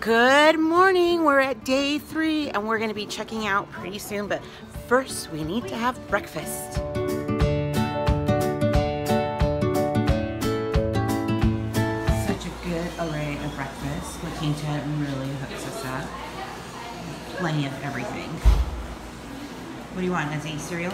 Good morning. We're at day 3 and we're going to be checking out pretty soon, but first we need to have breakfast. Such a good array of breakfast. La Quinta really hooks us up. Plenty of everything. What do you want, Izzy? Cereal?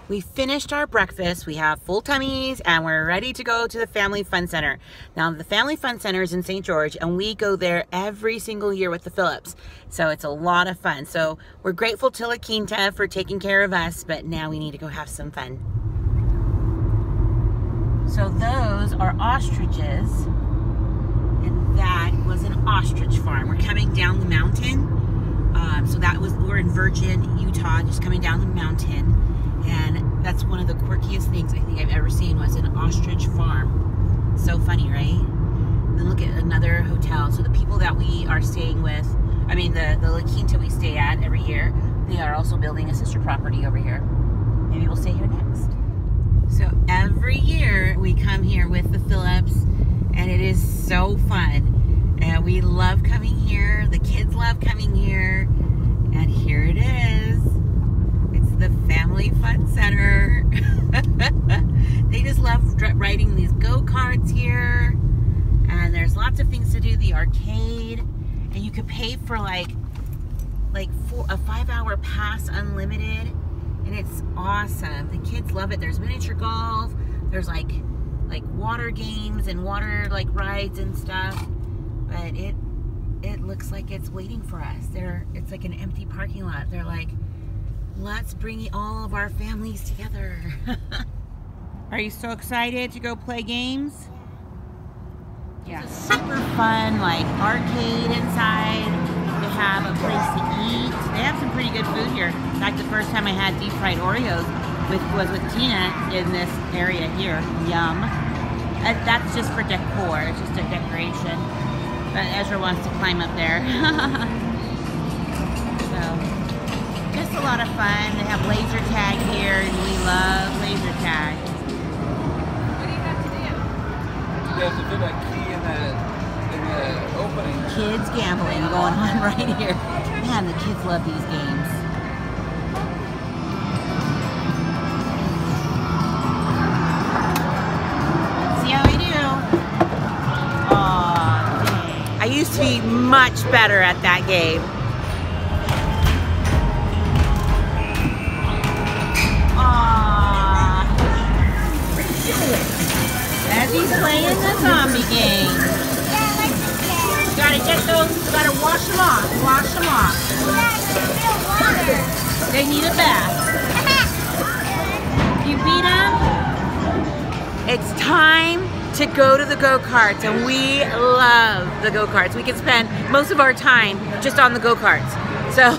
We finished our breakfast, we have full tummies, and we're ready to go to the Family Fun Center. Now, the Family Fun Center is in St. George, and we go there every single year with the Phillips. So it's a lot of fun. So we're grateful to La Quinta for taking care of us, but now we need to go have some fun. So those are ostriches, and that was an ostrich farm. We're coming down the mountain. We're in Virgin, Utah, just coming down the mountain. And that's one of the quirkiest things I think I've ever seen was an ostrich farm. So funny, right? And then look at another hotel. So the people that we are staying with, I mean the La Quinta we stay at every year, they are also building a sister property over here. Maybe we'll stay here next. So every year we come here with the Phillips and it is so fun. And we love coming here. The kids love coming here. And here it is. The Family Fun Center. They just love riding these go-karts here, and there's lots of things to do. The arcade, and you could pay for like a 5-hour pass unlimited, and it's awesome. The kids love it. There's miniature golf, there's like water games and water rides and stuff, but it looks like it's waiting for us. It's like an empty parking lot. They're like, let's bring all of our families together. Are you so excited to go play games? Yeah. It's a super fun arcade inside. They have a place to eat. They have some pretty good food here. In fact, the first time I had deep fried Oreos was with Tina in this area here. Yum. That's just for decor. It's just a decoration. But Ezra wants to climb up there. Just a lot of fun. They have laser tag here, and we love laser tag. What do you have to do? You have to put a key in the opening. Kids gambling going on right here. Man, the kids love these games. Let's see how we do. Aw, dang. I used to be much better at that game. As he's playing the zombie game. Gotta get those, gotta wash them off. Wash them off. They need a bath. You beat them? It's time to go to the go-karts, and we love the go-karts. We can spend most of our time just on the go-karts. So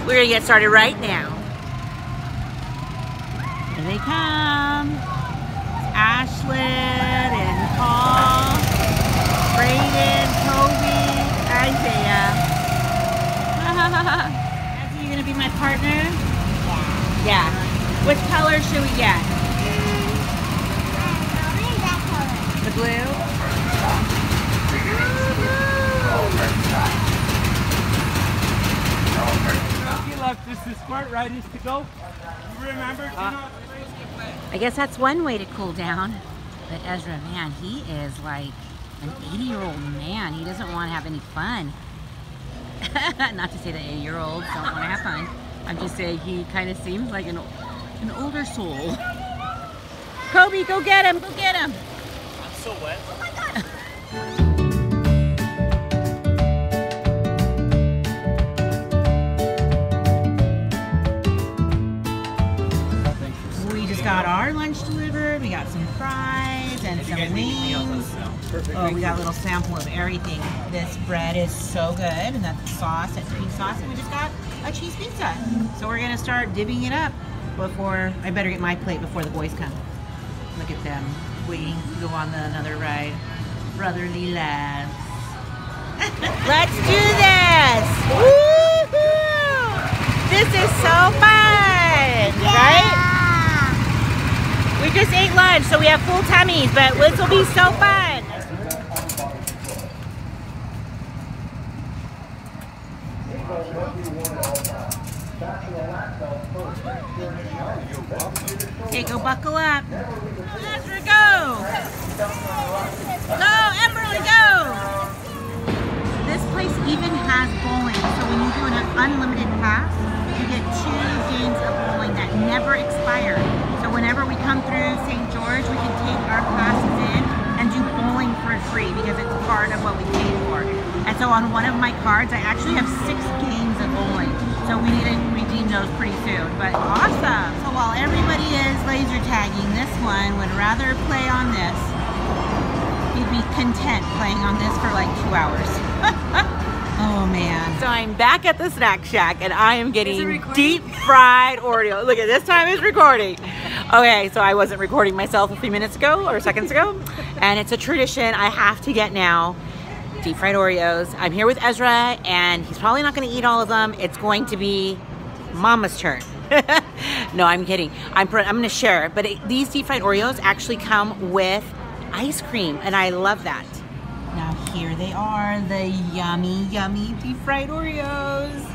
we're gonna get started right now. Here they come. Ashlyn and Paul, Brayden, Toby, Isaiah. Are you gonna be my partner? Yeah. Yeah. Which color should we get? That color. The blue? He left us the smart riders to go. Remember? I guess that's one way to cool down. But Ezra, man, he is like an 80-year-old man. He doesn't want to have any fun. Not to say that 80-year-olds don't want to have fun. I'm just saying he kind of seems like an older soul. Kobe, go get him! Go get him! I'm so wet. Oh my God. Got our lunch delivered. We got some fries and some wings. Oh, we got a little sample of everything. This bread is so good, and that's the sauce, that cream sauce, and we just got a cheese pizza. So we're gonna start divvying it up before, I better get my plate before the boys come. Look at them waiting to go on another ride. Brotherly loves. Let's do this! Woohoo! This is so fun, right? We just ate lunch, so we have full tummies, but this will be so fun. Okay, go buckle up. Ezra, go! Go, Emberly, go! This place even has bowling, so when you do an unlimited pass, you get 2 games of bowling that never expire. So whenever we come through St. George, we can take our classes in and do bowling for free because it's part of what we paid for. And so on one of my cards, I actually have 6 games of bowling. So we need to redeem those pretty soon, but awesome. So while everybody is laser tagging, this one would rather play on this. He'd be content playing on this for like 2 hours. Oh man. So I'm back at the snack shack and I am getting deep fried Oreo. Look at this time it's recording. Okay, so I wasn't recording myself a few minutes ago or seconds ago. And it's a tradition I have to get now. Deep fried Oreos. I'm here with Ezra and he's probably not going to eat all of them. It's going to be Mama's turn. No, I'm kidding. I'm going to share. But these deep fried Oreos actually come with ice cream and I love that. Now here they are, the yummy, yummy deep fried Oreos.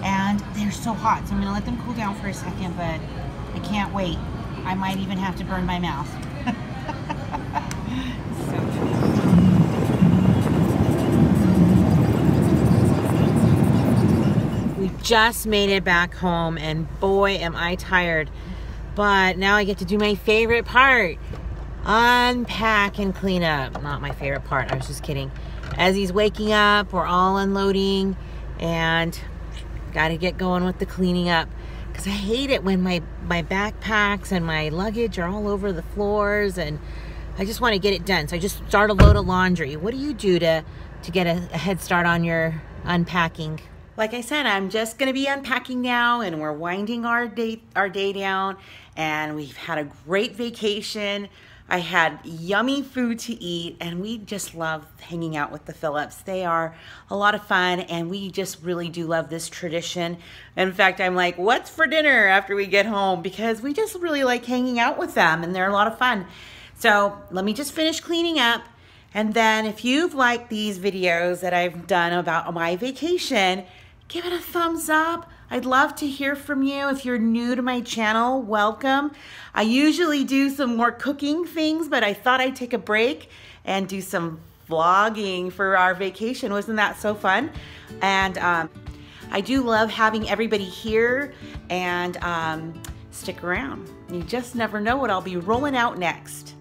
And they're so hot, so I'm going to let them cool down for a second, but I can't wait. I might even have to burn my mouth. So we just made it back home and boy am I tired. But now I get to do my favorite part. Unpack and clean up. Not my favorite part, I was just kidding. As he's waking up, we're all unloading and gotta get going with the cleaning up because I hate it when my backpacks and my luggage are all over the floors and I just want to get it done. So I just start a load of laundry. What do you do to get a head start on your unpacking? Like I said, I'm just gonna be unpacking now and we're winding our day down and we've had a great vacation. I had yummy food to eat and we just love hanging out with the Phillips. They are a lot of fun and we just really do love this tradition. In fact, I'm like, what's for dinner after we get home? Because we just really like hanging out with them and they're a lot of fun. So let me just finish cleaning up. And then if you've liked these videos that I've done about my vacation, give it a thumbs up. I'd love to hear from you. If you're new to my channel, welcome. I usually do some more cooking things, but I thought I'd take a break and do some vlogging for our vacation. Wasn't that so fun? And I do love having everybody here and stick around. You just never know what I'll be rolling out next.